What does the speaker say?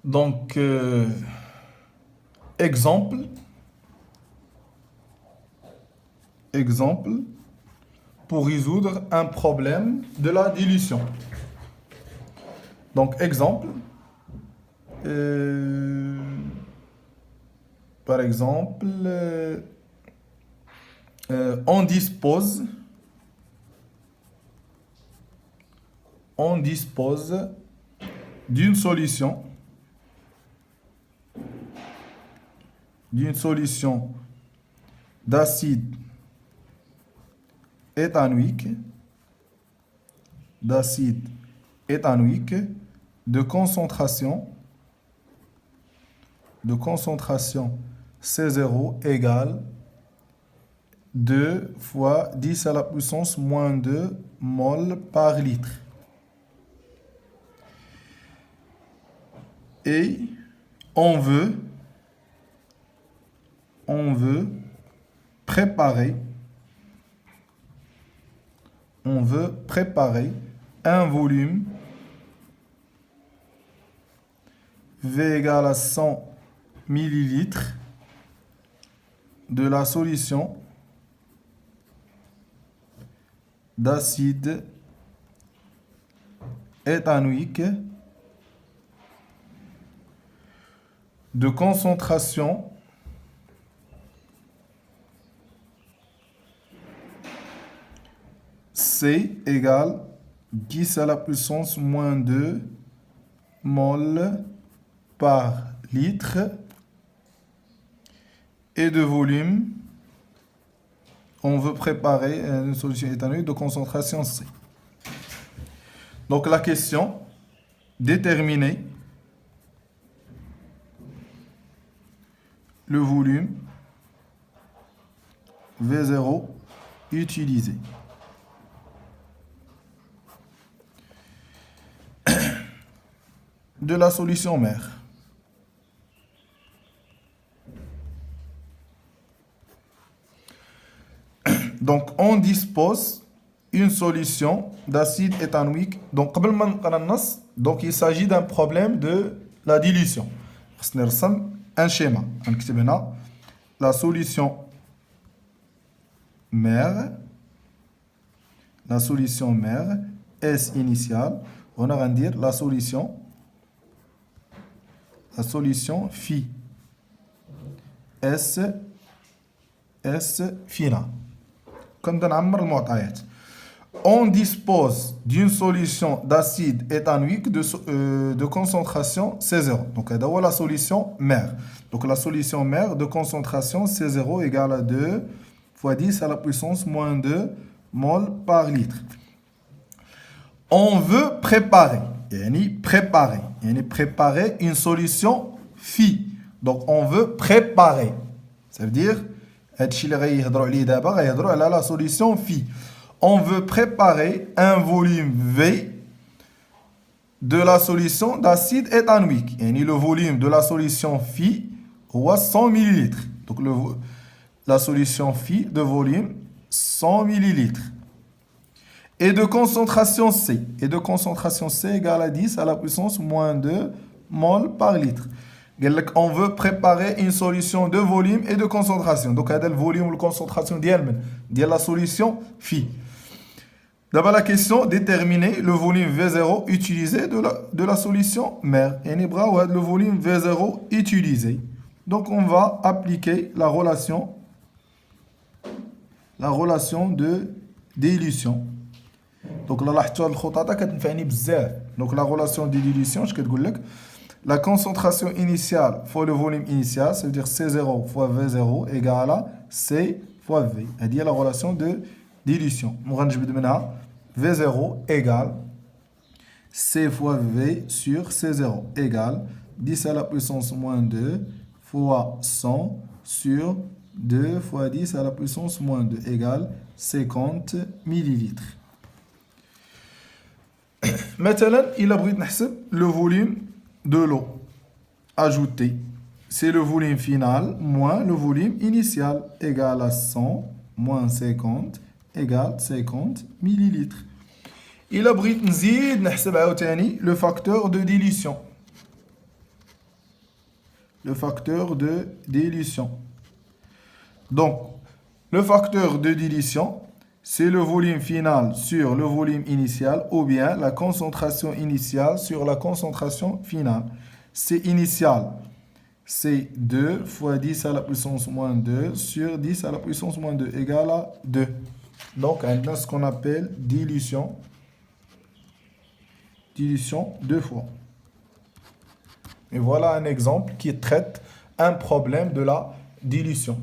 Donc, exemple, exemple pour résoudre un problème de la dilution. Donc, exemple, euh, par exemple, on dispose, on dispose d'une solution, d'acide éthanoïque, d'acide éthanoïque de concentration C0 égale 2 fois 10 à la puissance moins 2 mol par litre. Et on veut préparer un volume V égale à 100 millilitres de la solution d'acide éthanoïque de concentration C égale 10 à la puissance moins 2 mol par litre et de volume. On veut préparer une solution éthanoïque de concentration C. Donc la question, déterminer le volume V0 utilisé. De la solution mère. Donc, on dispose une solution d'acide éthanoïque. Donc, donc il s'agit d'un problème de la dilution. Un schéma. La solution mère, S initiale, on va dire la solution phi, S final. On dispose d'une solution d'acide éthanoïque de concentration C0. Donc, la solution mère. Donc, la solution mère de concentration C0 égale à 2 fois 10 à la puissance moins 2 mol par litre. On veut préparer une solution phi. Donc, on veut préparer. Ça veut dire, la solution phi. On veut préparer un volume V de la solution d'acide éthanoïque. Le volume de la solution phi est 100 ml. Donc, la solution phi de volume 100 ml. Et de concentration C. Égale à 10 à la puissance moins 2 mol par litre. On veut préparer une solution de volume et de concentration. Donc, le volume ou la concentration de la solution phi. D'abord, la question, déterminer le volume V0 utilisé de la solution mère. Et le volume V0 utilisé. Donc, on va appliquer la relation de dilution. Donc, la relation de dilution, je vais vous dire, la concentration initiale fois le volume initial, ça veut dire C0 fois V0 égale à C fois V. C'est-à-dire la relation de dilution. V0 égale C fois V sur C0 égale 10 à la puissance moins 2 fois 100 sur 2 fois 10 à la puissance moins 2 égale 50 millilitres. Maintenant, il a pris le volume de l'eau ajouté. C'est le volume final moins le volume initial égal à 100 moins 50 égale 50 millilitres. Il a pris le facteur de dilution. le facteur de dilution. Donc, le facteur de dilution, c'est le volume final sur le volume initial ou bien la concentration initiale sur la concentration finale. C initial, c'est 2 fois 10 à la puissance moins 2 sur 10 à la puissance moins 2 égale à 2. Donc, on a ce qu'on appelle dilution. Dilution 2 fois. Et voilà un exemple qui traite un problème de la dilution.